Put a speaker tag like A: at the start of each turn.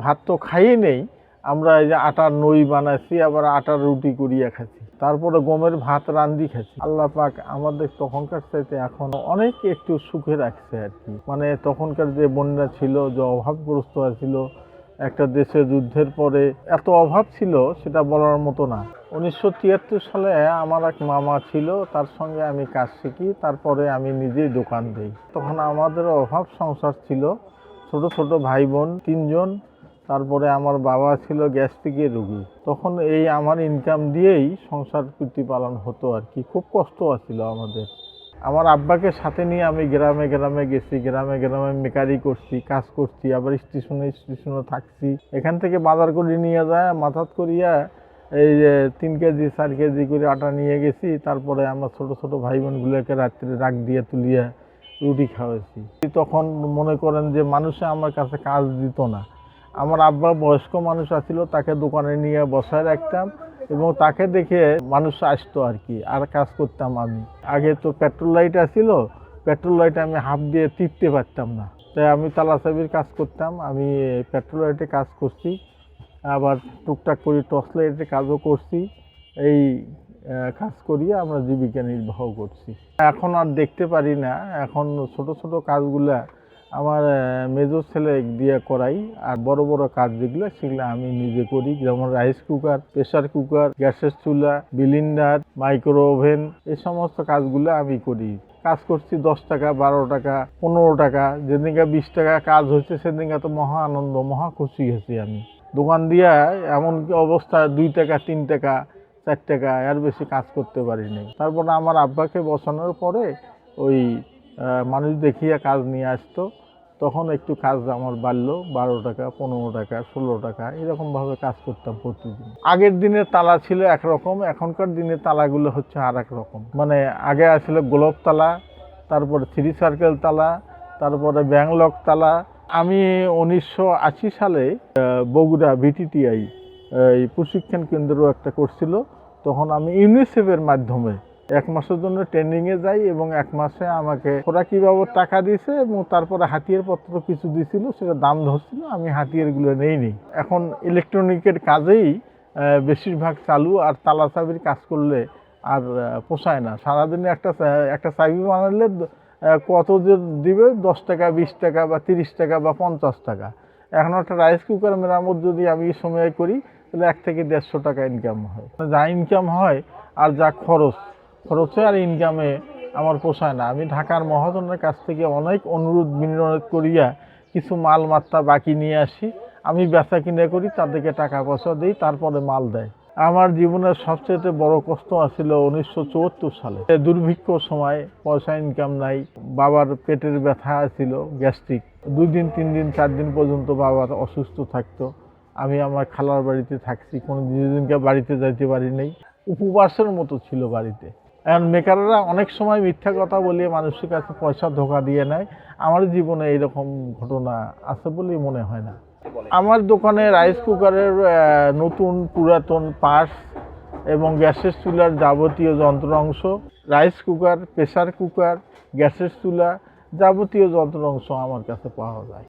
A: ভাত তো খাইয়ে নেই, আমরা এই যে আটার নই বানাইছি, আবার আটার রুটি করিয়া খাচ্ছি, তারপরে গমের ভাত রান্ধি খাচ্ছি। আল্লাহ পাক আমাদের তখনকার চাইতে এখন অনেক একটু সুখে রাখছে আর কি। মানে তখনকার যে বন্যা ছিল, যে অভাবগ্রস্ত ছিল, একটা দেশে যুদ্ধের পরে এত অভাব ছিল সেটা বলার মতো না। 1973 সালে আমার এক মামা ছিল, তার সঙ্গে আমি কাজ শিখি, তারপরে আমি নিজেই দোকান দিই। তখন আমাদের অভাব সংসার ছিল, ছোট ছোট ভাই বোন 3 জন, তারপরে আমার বাবা ছিল গ্যাস্ট্রিকের রোগী। তখন এই আমার ইনকাম দিয়েই সংসার প্রতিপালন হতো আর কি। খুব কষ্ট ছিল আমাদের। আমার আব্বাকে সাথে নিয়ে আমি গ্রামে গ্রামে গেছি, গ্রামে গ্রামে মেকারি করছি, কাজ করছি, আবার স্টেশনে স্টেশনে থাকছি। এখান থেকে বাজার করে নিয়ে যায় মাথাত করিয়া এই যে 3 কেজি 4 কেজি করে আটা নিয়ে গেছি। তারপরে আমরা ছোট ছোট ভাই বোনগুলোকে রাত্রে রাগ দিয়ে তুলিয়া রুটি খাওয়াইছি। তখন মনে করেন যে মানুষে আমার কাছে কাজ দিত না। আমার আব্বা বয়স্ক মানুষ আছিল, তাকে দোকানে নিয়ে বসায় রাখতাম এবং তাকে দেখে মানুষ আসতো আর কি, আর কাজ করতাম আমি। আগে তো পেট্রোল লাইট আছিল, পেট্রোল লাইটে আমি হাফ দিয়ে টিপতে পারতাম না, তাই আমি তালা চাবির কাজ করতাম। আমি পেট্রোল লাইটে কাজ করছি, আবার টুকটাক করে টর্চ লাইটে কাজও করছি। এই কাজ করিয়ে আমরা জীবিকা নির্বাহ করছি। এখন আর দেখতে পারি না, এখন ছোট ছোট কাজগুলা আমার মেজর ছেলে দিয়ে করাই, আর বড় বড় কাজ যেগুলো সেগুলো আমি নিজে করি, যেমন রাইস কুকার, প্রেসার কুকার, গ্যাসের চুলা, বিলিন্ডার, মাইক্রো ওভেন, এই সমস্ত কাজগুলো আমি করি। কাজ করছি 10 টাকা, 12 টাকা, 15 টাকা, যেদিনকে 20 টাকা কাজ হচ্ছে সেদিনকে তো মহা আনন্দ, মহা খুশি হয়েছি আমি। দোকান দিয়া এমন অবস্থা 2 টাকা, 3 টাকা, 4 টাকা, এর বেশি কাজ করতে পারি নাই। তারপরে আমার আব্বাকে বসানোর পরে ওই মানুষ দেখিয়ে কাজ নিয়ে আসতো, তখন একটু কাজ আমার বাড়লো। 12 টাকা, 15 টাকা, 16 টাকা, এরকমভাবে কাজ করতাম প্রতিদিন। আগের দিনের তালা ছিল একরকম, এখনকার দিনের তালাগুলো হচ্ছে আর এক রকম। মানে আগে আসলে গোলাপ তালা, তারপরে 3 সার্কেল তালা, তারপরে ব্যাংলক তালা। আমি 1980 সালে বগুড়া VTTI এই প্রশিক্ষণ কেন্দ্র একটা করছিল, তখন আমি ইউনিসেফের মাধ্যমে 1 মাসের জন্য ট্রেনিংয়ে যাই এবং 1 মাসে আমাকে খোরাকি বাবদ টাকা দিয়েছে এবং তারপরে হাতিয়ার পত্র কিছু দিয়েছিল, সেটা দাম ধরছিল, আমি হাতিয়ারগুলো নেইনি। এখন ইলেকট্রনিকের কাজেই বেশিরভাগ চালু, আর তালা চাবির কাজ করলে আর পোষায় না। সারাদিনে একটা চাবি বানালে কত যে দিবে, 10 টাকা, 20 টাকা বা 30 টাকা বা 50 টাকা। এখন একটা রাইস কুকার মেরামত যদি আমি সময় করি তাহলে 1 থেকে 150 টাকা ইনকাম হয়। যা ইনকাম হয় আর যা খরচে আর ইনকামে আমার পোষায় না। আমি ঢাকার মহাজনের কাছ থেকে অনেক অনুরোধ বিনোদ করিয়া কিছু মাল মাত্রা বাকি নিয়ে আসি, আমি বেচা কিনে করি, তাদেরকে টাকা পয়সা দিই, তারপরে মাল দেয়। আমার জীবনের সবচেয়ে বড় কষ্ট আছিল 1974 সালে, দুর্ভিক্ষ সময়, পয়সা ইনকাম নাই, বাবার পেটের ব্যথা ছিল, গ্যাস্ট্রিক। 2 দিন 3 দিন 4 দিন পর্যন্ত বাবার অসুস্থ থাকতো। আমি আমার খালার বাড়িতে থাকছি, কোনো দিনকে বাড়িতে যাইতে পারি নাই, উপবাসের মতো ছিল বাড়িতে। এখন মেকাররা অনেক সময় মিথ্যা কথা বলিয়ে মানুষের কাছে পয়সা ধোকা দিয়ে নেয়। আমার জীবনে এইরকম ঘটনা আছে বলেই মনে হয় না। আমার দোকানে রাইস কুকারের নতুন পুরাতন পার্টস এবং গ্যাসের চুলার যাবতীয় যন্ত্রাংশ, রাইস কুকার, প্রেসার কুকার, গ্যাসের চুলা, যাবতীয় যন্ত্রাংশ আমার কাছে পাওয়া যায়।